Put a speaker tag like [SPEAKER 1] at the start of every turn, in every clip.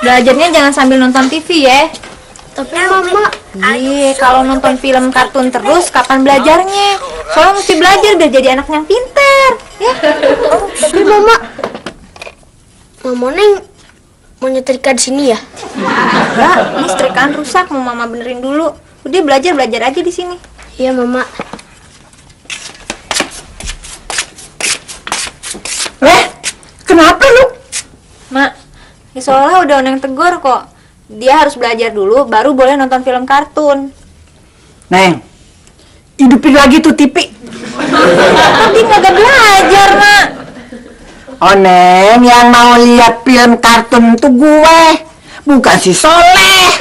[SPEAKER 1] Belajarnya jangan sambil nonton TV ya.
[SPEAKER 2] Tapi Mama,
[SPEAKER 1] kalau nonton film kartun terus kapan belajarnya? Soalnya mesti belajar biar jadi anak yang pintar, ya.
[SPEAKER 2] Tapi Mama Neng mau nyetrika di sini ya?
[SPEAKER 1] Enggak, ini setrikaan rusak, mau Mama benerin dulu. Udah belajar aja di sini.
[SPEAKER 2] Iya Mama.
[SPEAKER 1] Kenapa lu? Mak, ya soalnya udah Oneng tegur kok. Dia harus belajar dulu, baru boleh nonton film kartun.
[SPEAKER 3] Neng, hidupin lagi tuh TV.
[SPEAKER 1] Tapi nggak belajar, Mak.
[SPEAKER 3] Oh Neng, yang mau lihat film kartun tuh gue, bukan si Soleh.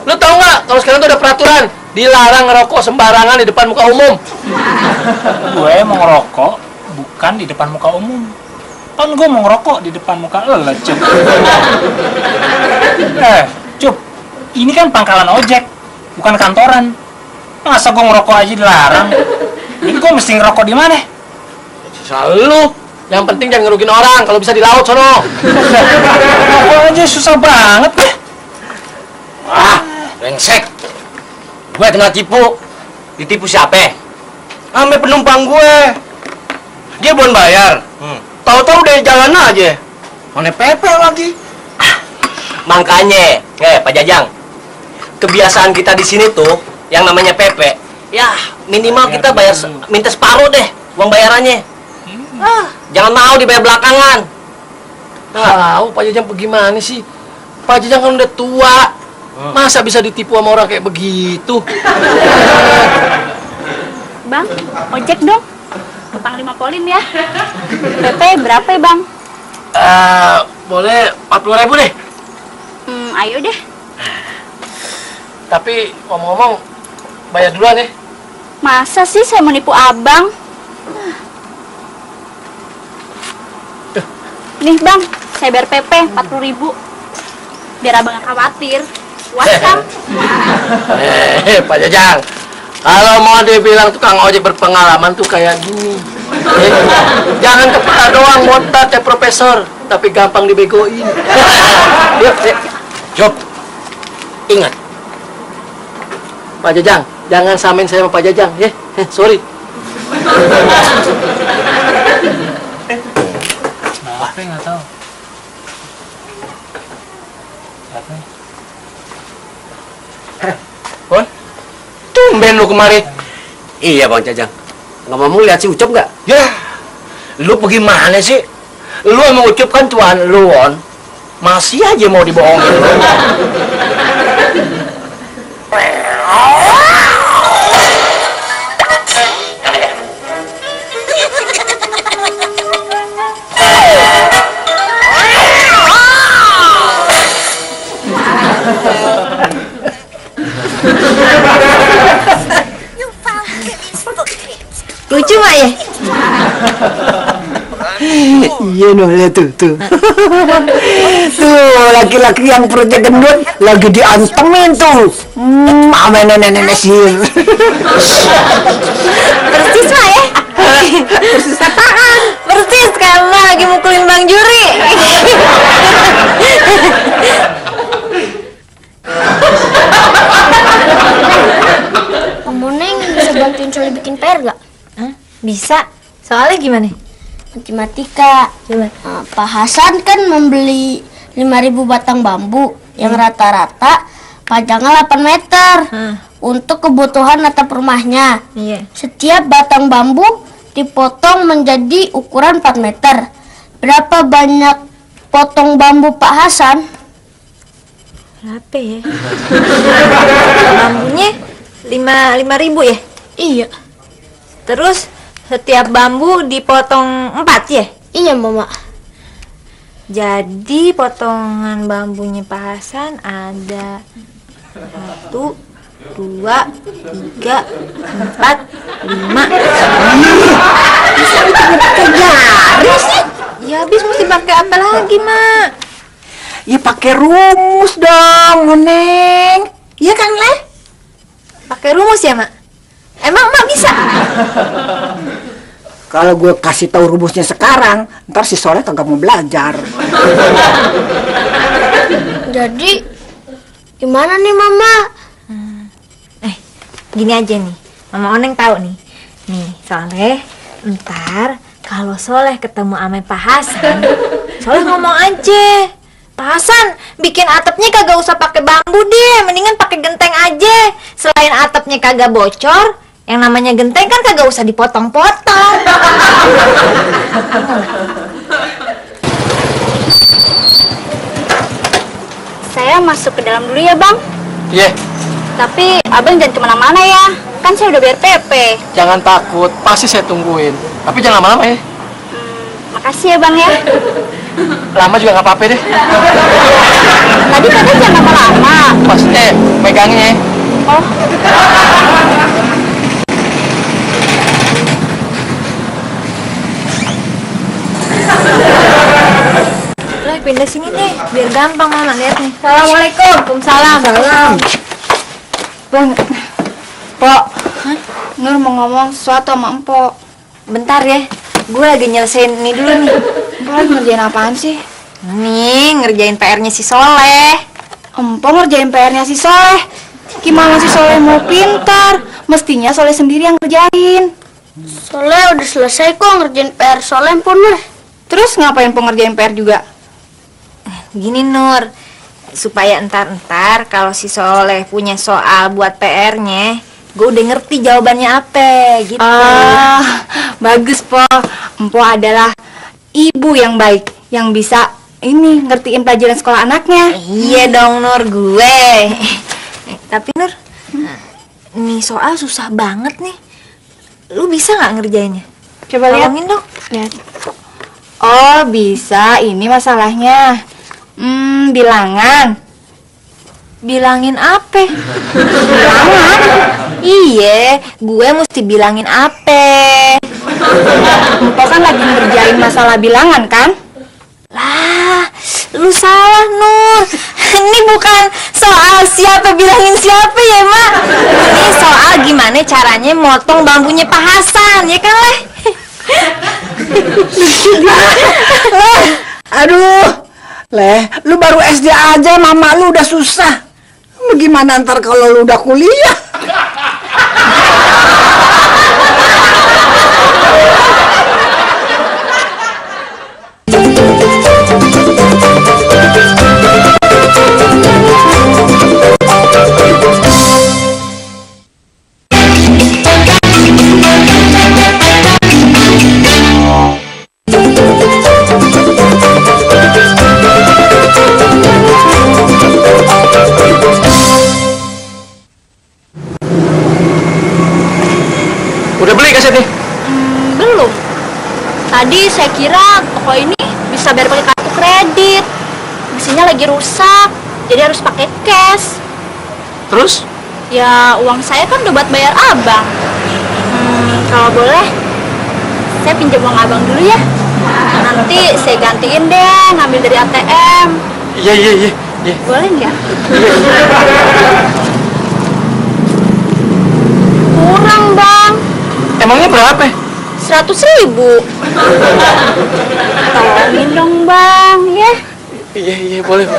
[SPEAKER 4] Lu tau nggak kalau sekarang tuh ada peraturan dilarang ngerokok sembarangan di depan muka umum.
[SPEAKER 5] Gue mau ngerokok bukan di depan muka umum. Kan gue mau ngerokok di depan muka lo, Cup. Cup, ini kan pangkalan ojek, bukan kantoran. Masa gue ngerokok aja dilarang? Jadi gue mesti ngerokok di mana?
[SPEAKER 4] Selalu. Yang penting jangan ngerugin orang. Kalau bisa di laut sono.
[SPEAKER 5] Ngerokok aja susah banget deh.
[SPEAKER 4] Ah, brengsek. Gue kena tipu.
[SPEAKER 6] Ditipu siapa?
[SPEAKER 4] Ame penumpang gue. Dia belum bayar. Tahu-tahu udah jalan aja. Mana pepe lagi.
[SPEAKER 6] Makanya, Pak Jajang. Kebiasaan kita di sini tuh yang namanya PP. Ya, minimal kita bayar minta separuh deh uang bayarannya. Jangan mau dibayar belakangan.
[SPEAKER 4] Tahu Pak Jajang bagaimana sih? Pak Jajang kan udah tua. Masa bisa ditipu sama orang kayak begitu?
[SPEAKER 7] Bang, ojek dong. Utang 5 poin ya. PP berapa ya, Bang?
[SPEAKER 4] Boleh 40.000 deh.
[SPEAKER 7] Ayo deh.
[SPEAKER 4] Tapi ngomong-ngomong, bayar duluan ya.
[SPEAKER 7] Masa sih saya mau nipu Abang? Nih, Bang, saya bayar PP 40.000. Biar Abang gak khawatir. Puas kan?
[SPEAKER 4] Pak Jajang, kalau mau dibilang tukang ojek berpengalaman tuh kayak gini. Jangan kepala doang motat kayak profesor, tapi gampang dibegoin. Yuk.
[SPEAKER 6] Job, ingat.
[SPEAKER 4] Pak Jajang, jangan samain saya sama Pak Jajang, ya. Sorry.
[SPEAKER 5] Apa nggak tahu? Apa?
[SPEAKER 4] Bon, tumben lu kemari.
[SPEAKER 6] Iya Bang Jajang. Nggak mau lihat si Ucup nggak?
[SPEAKER 4] Ya, lu bagaimana sih? Lu emang Ucup kan tuan lu, On. Masih aja mau dibohongin.
[SPEAKER 1] Lucu Mak ya?
[SPEAKER 3] Iya noh, lihat tuh. Tuh laki-laki yang perutnya gendut lagi diantemin tuh. Sama nenek-nenek sihir.
[SPEAKER 1] Persis Mak ya? Persis apaan? Persis kan Mak lagi mukulin Bang Juri.
[SPEAKER 2] Kamu Neng bisa bantuin Soleh bikin PR gak?
[SPEAKER 1] Bisa. Soalnya gimana?
[SPEAKER 2] Matematika.
[SPEAKER 1] Coba.
[SPEAKER 2] Pak Hasan kan membeli 5.000 batang bambu yang rata-rata panjangnya 8 meter untuk kebutuhan atap rumahnya.
[SPEAKER 1] Iya.
[SPEAKER 2] Setiap batang bambu dipotong menjadi ukuran 4 meter. Berapa banyak potong bambu Pak Hasan?
[SPEAKER 1] Berapa ya? Bambunya 5.000 ya?
[SPEAKER 2] Iya.
[SPEAKER 1] Terus setiap bambu dipotong 4 ya?
[SPEAKER 2] Iya, Mama.
[SPEAKER 1] Jadi potongan bambunya Pak Hasan ada 1, 2, 3, 4, 5. Bisa pakai jari sih? Ya habis mesti pakai apa lagi, Mak?
[SPEAKER 3] Ya pakai rumus dong, Neng. Iya kan, Leh?
[SPEAKER 1] Pakai rumus ya, Mak? Emang Mak bisa?
[SPEAKER 3] Kalau gue kasih tahu rumusnya sekarang, ntar si Soleh kagak mau belajar.
[SPEAKER 2] Jadi gimana nih, Mama?
[SPEAKER 1] Gini aja nih, Mama Oneng tahu nih. Nih, Soleh, ntar kalau Soleh ketemu sama Pak Hasan, Soleh ngomong aja, Pak Hasan, bikin atapnya kagak usah pakai bambu deh, mendingan pakai genteng aja. Selain atapnya kagak bocor, yang namanya genteng kan kagak usah dipotong-potong.
[SPEAKER 7] Saya masuk ke dalam dulu ya, Bang.
[SPEAKER 4] Iya,
[SPEAKER 7] Tapi abang jangan kemana-mana ya. Kan saya udah bayar PP.
[SPEAKER 4] jangan takut, pasti saya tungguin. Tapi jangan lama-lama ya.
[SPEAKER 7] Makasih ya, Bang ya.
[SPEAKER 4] Lama juga nggak apa-apa deh.
[SPEAKER 7] Tadi katanya jangan lama-lama.
[SPEAKER 4] Maksudnya megangnya.
[SPEAKER 7] Oh,
[SPEAKER 1] Soleh pindah sini deh, biar gampang Mama lihat nih.
[SPEAKER 7] Assalamualaikum.
[SPEAKER 1] Waalaikumsalam.
[SPEAKER 8] Bang, Pok, Nur mau ngomong sesuatu sama Empok.
[SPEAKER 1] Bentar ya, gue lagi nyelesain ini dulu nih.
[SPEAKER 8] Empok lagi ngerjain apaan sih?
[SPEAKER 1] Nih, ngerjain PR-nya si Soleh.
[SPEAKER 8] Empok ngerjain PR-nya si Soleh. Gimana si Soleh mau pintar? Mestinya Soleh sendiri yang ngerjain.
[SPEAKER 2] Soleh udah selesai kok ngerjain PR Soleh pun, Nur.
[SPEAKER 8] Terus ngapain Empok ngerjain PR juga?
[SPEAKER 1] Gini Nur, supaya entar kalau si Soleh punya soal buat PR-nya, gue udah ngerti jawabannya apa gitu.
[SPEAKER 8] Bagus, Pok. Empok adalah ibu yang baik, yang bisa ini ngertiin pelajaran sekolah anaknya.
[SPEAKER 1] Iya dong Nur, gue. Tapi Nur, nih soal susah banget nih. Lu bisa nggak ngerjainnya?
[SPEAKER 8] Coba lihat.
[SPEAKER 1] Tolongin dong.
[SPEAKER 8] Lihat. Oh, bisa. Ini masalahnya. Bilangan.
[SPEAKER 1] Bilangin apa? Bilangan? Iya, gue mesti bilangin apa?
[SPEAKER 8] Empok kan lagi ngerjain masalah bilangan kan?
[SPEAKER 1] Lah, lu salah Nur. Ini bukan soal siapa bilangin siapa ya Mak. Ini soal gimana caranya motong bambunya Pak Hasan, ya kan Leh?
[SPEAKER 3] Aduh, Leh, lu baru SD aja, mama lu udah susah. Bagaimana ntar kalau lu udah kuliah?
[SPEAKER 4] Udah beli kasetnya?
[SPEAKER 7] belum. Tadi saya kira toko ini bisa bayar pakai kartu kredit. Mesinnya lagi rusak, jadi harus pakai cash.
[SPEAKER 4] Terus?
[SPEAKER 7] Ya uang saya kan udah buat bayar abang. Kalau boleh, saya pinjam uang abang dulu ya. Nanti saya gantiin deh, ngambil dari ATM.
[SPEAKER 4] Iya.
[SPEAKER 7] Boleh nggak? Kurang bang,
[SPEAKER 4] Emangnya berapa?
[SPEAKER 7] 100.000. Tolongin dong bang, ya.
[SPEAKER 4] Iya, boleh.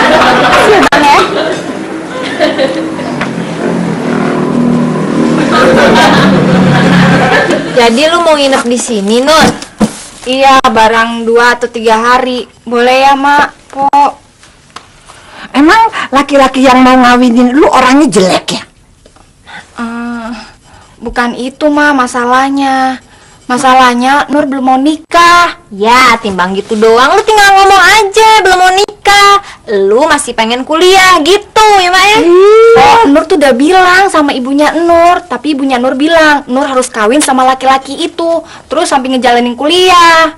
[SPEAKER 7] Makasih ya bang ya.
[SPEAKER 1] Jadi lu mau nginep di sini Nur?
[SPEAKER 8] Iya, barang 2 atau 3 hari. Boleh ya, Mak? Pok.
[SPEAKER 3] Emang laki-laki yang mau ngawinin lu orangnya jelek ya?
[SPEAKER 8] Bukan itu mah masalahnya. Masalahnya Nur belum mau nikah.
[SPEAKER 1] Ya, timbang gitu doang. Lu tinggal ngomong aja, belum mau nikah. Lu masih pengen kuliah, gitu ya, Mak ya?
[SPEAKER 8] Oh, Nur tuh udah bilang sama ibunya Nur. Tapi ibunya Nur bilang, Nur harus kawin sama laki-laki itu. Terus sampai ngejalanin kuliah.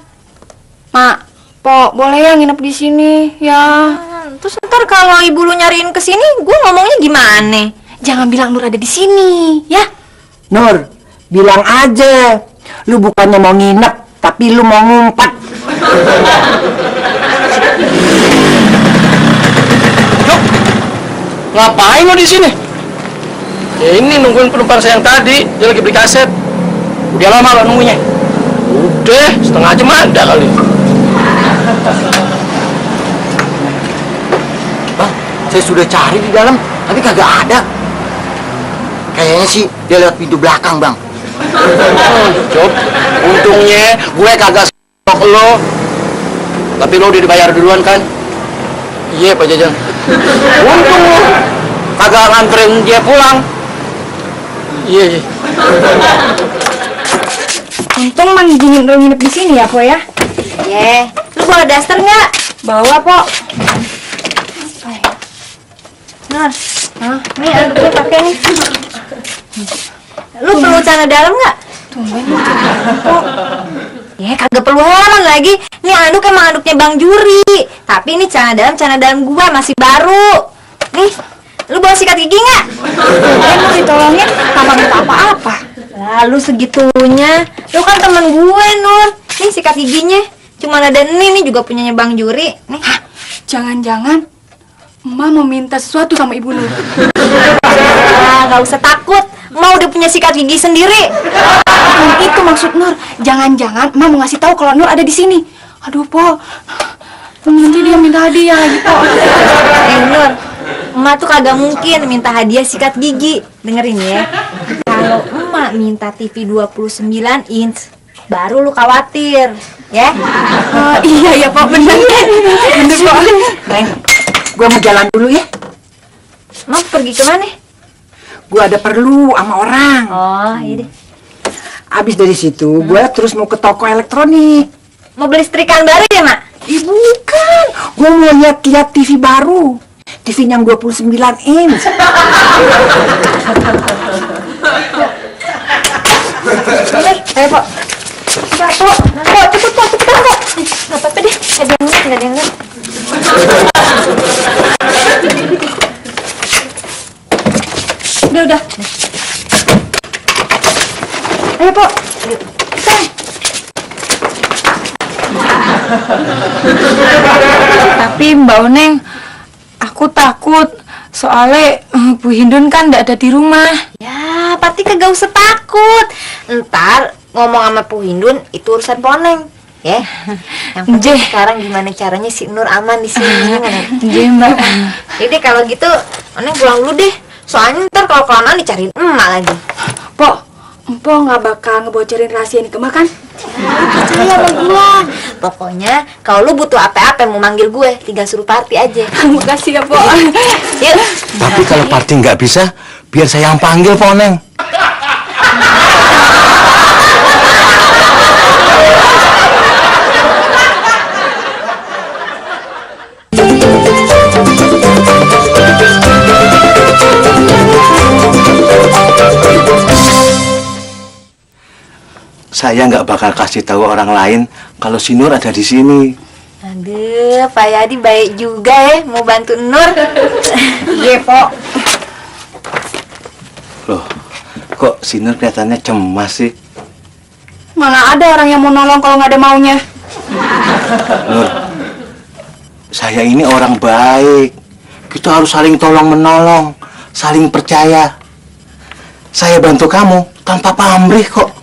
[SPEAKER 8] Mak, Po, boleh ya nginep di sini, ya?
[SPEAKER 1] Terus ntar kalau ibu lu nyariin ke sini, gue ngomongnya gimana?
[SPEAKER 8] Jangan bilang Nur ada di sini, ya?
[SPEAKER 3] Nur, bilang aja. Lu bukannya mau nginep, tapi lu mau ngumpat.
[SPEAKER 4] Yuk, ngapain lo di sini? Ya ini nungguin penumpang saya yang tadi, dia lagi beli kaset. Udah lama lo nunggunya? Udah, setengah jam ada kali.
[SPEAKER 9] Bang, saya sudah cari di dalam, tapi kagak ada. Kayaknya sih dia lewat pintu belakang, Bang.
[SPEAKER 4] Cuk, untungnya gue kagak sok lo. Tapi lo udah dibayar duluan kan? Iya Pak Jajang. Untung lo kagak nganterin dia pulang. Iya.
[SPEAKER 8] Untung mang izinin Nur nginep di sini ya, Po ya?
[SPEAKER 1] Ye, lu bawa daster nggak?
[SPEAKER 8] Bawa, Po.
[SPEAKER 1] Nur, nih anduknya pakai nih. Lu perlu celana dalam nggak? Ya kagak perlu heran lagi. Ini anduk emang anduknya Bang Juri. Tapi ini celana dalam gua masih baru. Nih, lu bawa sikat gigi nggak?
[SPEAKER 8] Mau ditolongin, tanpa minta apa-apa.
[SPEAKER 1] Lalu segitunya. Lu kan temen gue, Nur. Nih sikat giginya. Cuma ada nih juga punyanya Bang Juri. Nih.
[SPEAKER 8] Jangan-jangan Emak mau minta sesuatu sama Ibu Nur.
[SPEAKER 1] Gak usah takut. Emak udah punya sikat gigi sendiri.
[SPEAKER 8] Itu maksud Nur. Jangan-jangan Emak mau ngasih tahu kalau Nur ada di sini. Aduh, Po. Nanti dia minta hadiah lagi, Po.
[SPEAKER 1] Nur, Emak tuh kagak mungkin minta hadiah sikat gigi. Dengerin ya. Kalau Emak minta TV 29 inch, baru lu khawatir, ya?
[SPEAKER 8] Iya, Po. Bener, Po.
[SPEAKER 3] Neng, gua mau jalan dulu ya.
[SPEAKER 1] Emak pergi kemana?
[SPEAKER 3] Gua ada perlu sama orang.
[SPEAKER 1] Oh, iya deh.
[SPEAKER 3] Abis dari situ, gua terus mau ke toko elektronik.
[SPEAKER 1] Mau beli setrikaan baru ya, Mak?
[SPEAKER 3] Ih, bukan. Gua mau lihat TV baru. TV yang 29 inch.
[SPEAKER 1] Ayo, Po. Enggak, Po. Po, cepet, Po. Cepetan, Po. Nggak apa-apa deh. Nggak ada yang lihat. Udah. Ayo, Po.
[SPEAKER 8] Tapi Mbak Oneng, aku takut. Soalnya Bu Hindun kan nggak ada di rumah.
[SPEAKER 1] Ya, pasti kagak usah takut. Ntar ngomong sama Bu Hindun itu urusan Poneng, ya. Yang penting sekarang gimana caranya si Nur aman di sini.
[SPEAKER 8] Iya, Mbak.
[SPEAKER 1] Jadi kalau gitu, Oneng pulang dulu deh. Soalnya ntar kalau kelamaan dicariin emak lagi.
[SPEAKER 8] Po nggak bakal ngebocorin rahasia ini ke Mbak kan?
[SPEAKER 1] Percaya sama gua. Pokoknya kalau lu butuh apa-apa mau manggil gue, tinggal suruh party aja.
[SPEAKER 8] Makasih ya, Po.
[SPEAKER 1] Yuk.
[SPEAKER 9] Tapi kalau party nggak bisa, biar saya yang panggil, Po Neng. Saya nggak bakal kasih tahu orang lain kalau si Nur ada di sini.
[SPEAKER 1] Aduh, Pak Yadi baik juga ya, mau bantu Nur. Iya, Po.
[SPEAKER 9] Loh, kok si Nur kelihatannya cemas sih?
[SPEAKER 8] Mana ada orang yang mau nolong kalau nggak ada maunya?
[SPEAKER 9] Nur, saya ini orang baik. Kita harus saling tolong-menolong, saling percaya. Saya bantu kamu tanpa pamrih kok.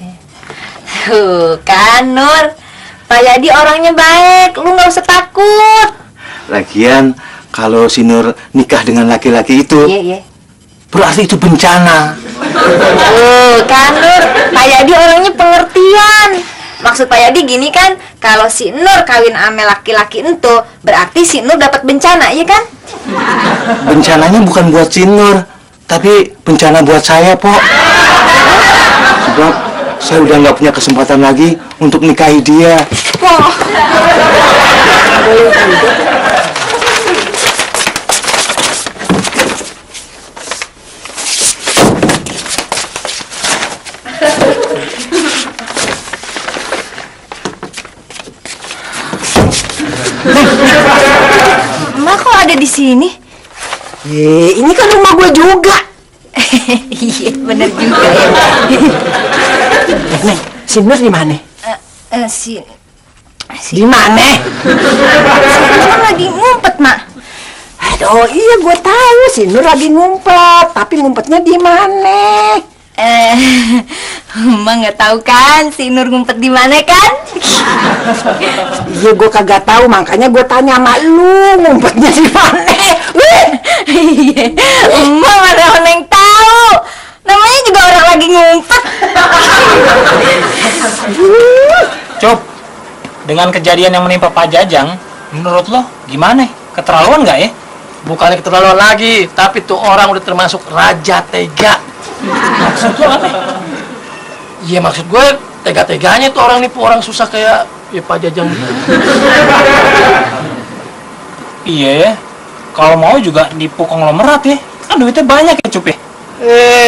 [SPEAKER 1] Kan, Nur. Pak Yadi orangnya baik, lu nggak usah takut.
[SPEAKER 9] Lagian, kalau si Nur nikah dengan laki-laki itu,
[SPEAKER 1] Iya.
[SPEAKER 9] berarti itu bencana.
[SPEAKER 1] Kan, Nur. Pak Yadi orangnya pengertian. Maksud Pak Yadi gini kan, kalau si Nur kawin sama laki-laki itu, berarti si Nur dapat bencana, iya kan?
[SPEAKER 4] Bencananya bukan buat si Nur, tapi bencana buat saya, Pok. Sebab saya udah nggak punya kesempatan lagi untuk nikahi dia.
[SPEAKER 1] Pok. Mak kok ada di sini?
[SPEAKER 3] Ini kan rumah gue juga.
[SPEAKER 1] Iya, bener juga ya.
[SPEAKER 3] Neng, si Nur di mana? Di mana?
[SPEAKER 1] Nur lagi ngumpet, Mak.
[SPEAKER 3] Aduh, iya gue tahu si Nur lagi ngumpet, tapi ngumpetnya di mana?
[SPEAKER 1] Mak nggak tahu kan si Nur ngumpet di mana kan?
[SPEAKER 3] Iya gue kagak tahu, makanya gue tanya sama lu ngumpetnya di mana.
[SPEAKER 1] Iya, Mak mana orang yang tahu. Namanya juga orang lagi ngumpet.
[SPEAKER 5] Cop, dengan kejadian yang menimpa Pak Jajang, menurut lo gimana? Keterlaluan nggak ya?
[SPEAKER 4] Bukannya keterlaluan lagi, tapi tuh orang udah termasuk raja tega.
[SPEAKER 5] Maksud lo apa?
[SPEAKER 4] Iya, maksud gue tega-teganya tuh orang nipu orang susah kayak ya Pak Jajang.
[SPEAKER 5] Iya ya, kalau mau juga nipu konglomerat ya. Kan duitnya banyak ya, Cup ya?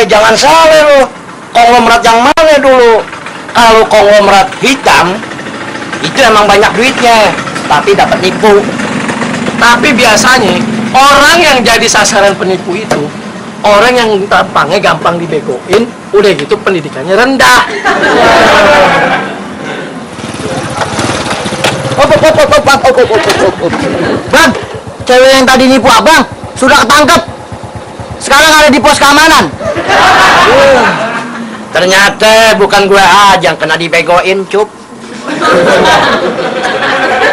[SPEAKER 6] Jangan salah lo. Konglomerat yang mana dulu? Kalau konglomerat hitam, itu emang banyak duitnya, tapi dapat nipu.
[SPEAKER 4] Tapi biasanya orang yang jadi sasaran penipu itu orang yang tampangnya gampang dibegoin, udah gitu pendidikannya rendah.
[SPEAKER 9] Bang, cewek yang tadi nipu abang sudah ketangkep. Sekarang ada di pos keamanan.
[SPEAKER 6] Ternyata bukan gue aja yang kena dibegoin, Cup.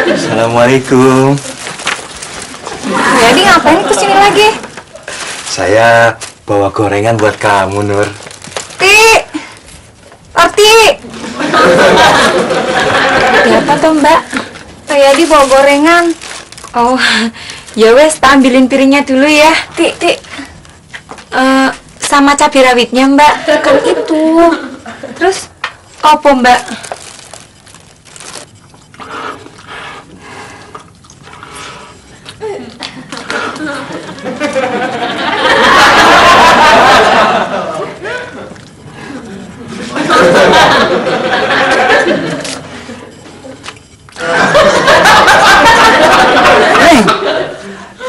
[SPEAKER 4] Assalamualaikum.
[SPEAKER 1] Jadi ngapain kesini lagi?
[SPEAKER 4] Saya bawa gorengan buat kamu, Nur.
[SPEAKER 1] Arti. Apa tuh, Mbak? Kayak di bawa gorengan. Oh, ya wes, tak ambilin piringnya dulu ya. Sama cabai rawitnya, Mbak. Kan itu. Terus apa, Mbak?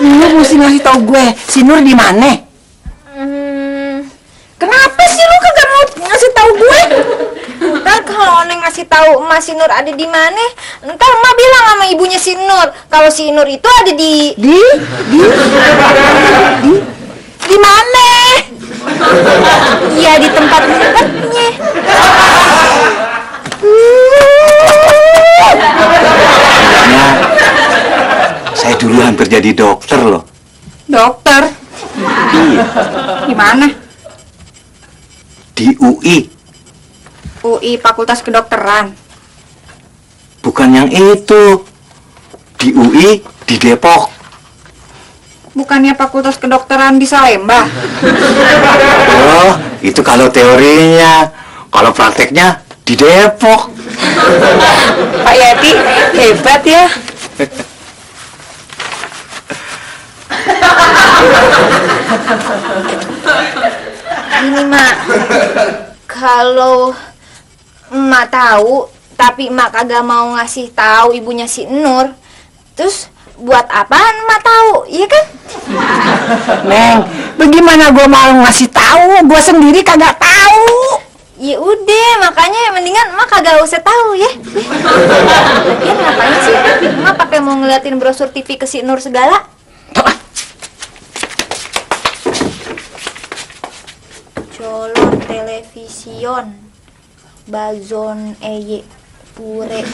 [SPEAKER 3] Lu mesti ngasih tau gue si Nur di mana?
[SPEAKER 1] Kenapa sih lu kagak mau ngasih tahu gue? Ntar kalau Neng ngasih tahu Emak si Nur ada di mana, ntar Emak bilang sama ibunya si Nur kalau si Nur itu ada di mana? Iya, di tempat ngumpetnya.
[SPEAKER 4] Saya dulu hampir jadi dokter loh.
[SPEAKER 8] Dokter?
[SPEAKER 4] Iya,
[SPEAKER 8] Di mana?
[SPEAKER 4] di UI.
[SPEAKER 8] UI Fakultas Kedokteran.
[SPEAKER 4] Bukan yang itu. Di UI di Depok.
[SPEAKER 8] Bukannya Fakultas Kedokteran di Salemba?
[SPEAKER 4] Oh, itu kalau teorinya. Kalau prakteknya di Depok.
[SPEAKER 1] Pak Yati hebat ya. Gini, Mak, kalau Emak tahu tapi Emak kagak mau ngasih tahu ibunya si Nur, terus buat apaan Emak tahu, iya kan?
[SPEAKER 3] Neng, bagaimana gue mau ngasih tahu? Gue sendiri kagak tahu.
[SPEAKER 1] Ya udah, makanya mendingan Emak kagak usah tahu ya. Lagian ngapain sih Emak pakai mau ngeliatin brosur TV ke si Nur segala? Color television Bazon Eye Pure.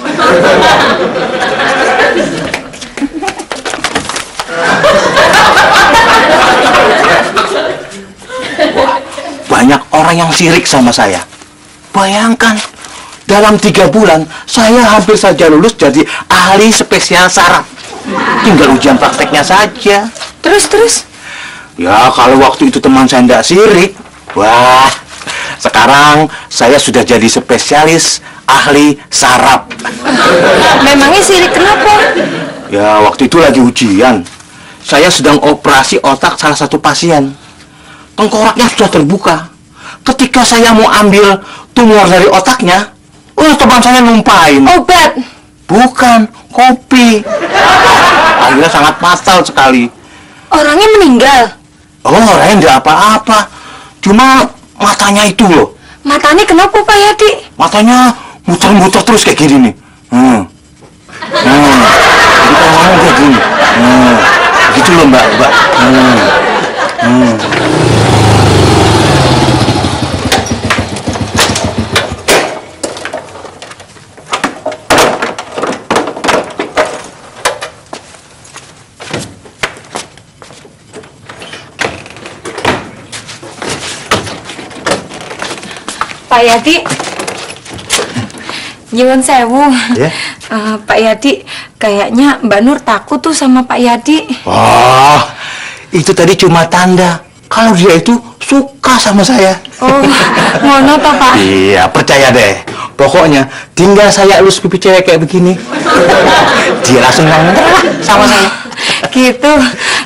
[SPEAKER 4] Banyak orang yang sirik sama saya. Bayangkan, dalam 3 bulan saya hampir saja lulus jadi ahli spesial saraf. Tinggal ujian prakteknya saja.
[SPEAKER 8] Terus?
[SPEAKER 10] Ya, kalau waktu itu teman saya tidak sirik, wah, sekarang saya sudah jadi spesialis ahli saraf.
[SPEAKER 8] Memangnya sirik kenapa?
[SPEAKER 10] Ya, waktu itu lagi ujian. Saya sedang operasi otak salah satu pasien. Tengkoraknya sudah terbuka. Ketika saya mau ambil tumor dari otaknya, teman saya numpain.
[SPEAKER 8] Obat?
[SPEAKER 10] Bukan, kopi. Akhirnya sangat fatal sekali.
[SPEAKER 8] Orangnya meninggal?
[SPEAKER 10] Oh, orangnya tidak apa-apa. Cuma matanya itu loh.
[SPEAKER 8] Matanya kenapa Pak Yadi?
[SPEAKER 10] Matanya muter-muter terus kayak gini nih. Jadi kalau ngomong kayak gini. Gitu loh mbak.
[SPEAKER 8] Pak Yadi, nyuwun sewu.
[SPEAKER 10] Ya?
[SPEAKER 8] Pak Yadi, kayaknya Mbak Nur takut tuh sama Pak Yadi.
[SPEAKER 10] Oh, itu tadi cuma tanda kalau dia itu suka sama saya.
[SPEAKER 8] Oh, ngono toh Pak?
[SPEAKER 10] Iya, percaya deh. Pokoknya tinggal saya elus pipi cewek kayak begini, dia langsung ngomong sama saya.
[SPEAKER 8] Gitu.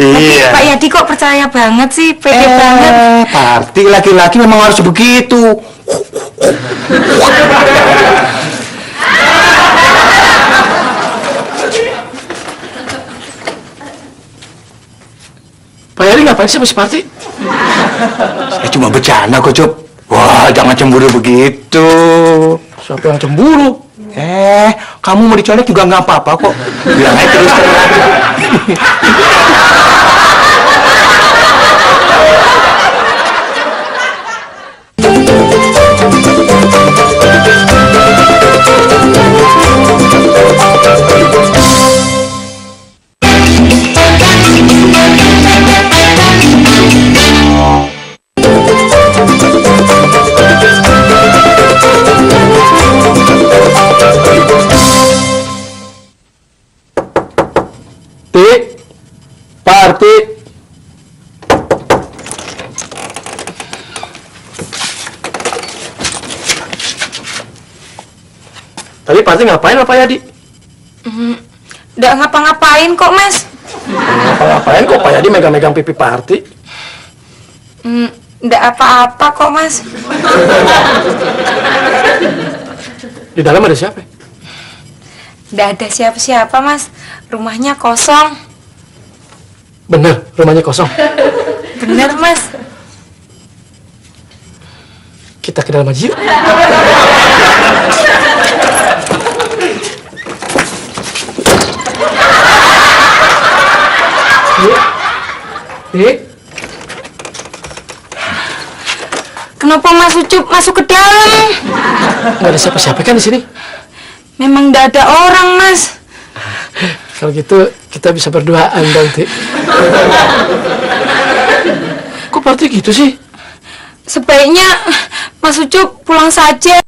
[SPEAKER 10] Iya.
[SPEAKER 8] Tapi Pak Yadi kok percaya banget sih, pede banget.
[SPEAKER 10] Parti laki-laki memang harus begitu.
[SPEAKER 4] Pak Yadi ngapain sih sama si Parti?
[SPEAKER 10] Saya cuma bercanda kok, Cuk. Wah, jangan cemburu begitu.
[SPEAKER 4] Siapa yang cemburu?
[SPEAKER 10] Kamu mau dicolek juga nggak apa-apa kok. Bilang aja terus terang.
[SPEAKER 4] Parti. Tadi Parti ngapain Pak Yadi?
[SPEAKER 8] Nggak ngapa-ngapain kok, Mas.
[SPEAKER 4] Ngapa-ngapain kok Pak Yadi megang-megang pipi Parti?
[SPEAKER 8] Nggak apa-apa kok, Mas.
[SPEAKER 4] Di dalam ada siapa?
[SPEAKER 8] Nggak ada siapa-siapa, Mas. Rumahnya kosong.
[SPEAKER 4] Bener, rumahnya kosong.
[SPEAKER 8] Bener, Mas.
[SPEAKER 4] Kita ke dalam aja yuk.
[SPEAKER 8] Kenapa Mas Ucup masuk ke dalam?
[SPEAKER 4] Nggak ada siapa-siapa kan di sini?
[SPEAKER 8] Memang nggak ada orang, Mas.
[SPEAKER 4] Kalau gitu kita bisa berduaan dong, Ti. Kok Parti gitu sih?
[SPEAKER 8] Sebaiknya Mas Ucup pulang saja.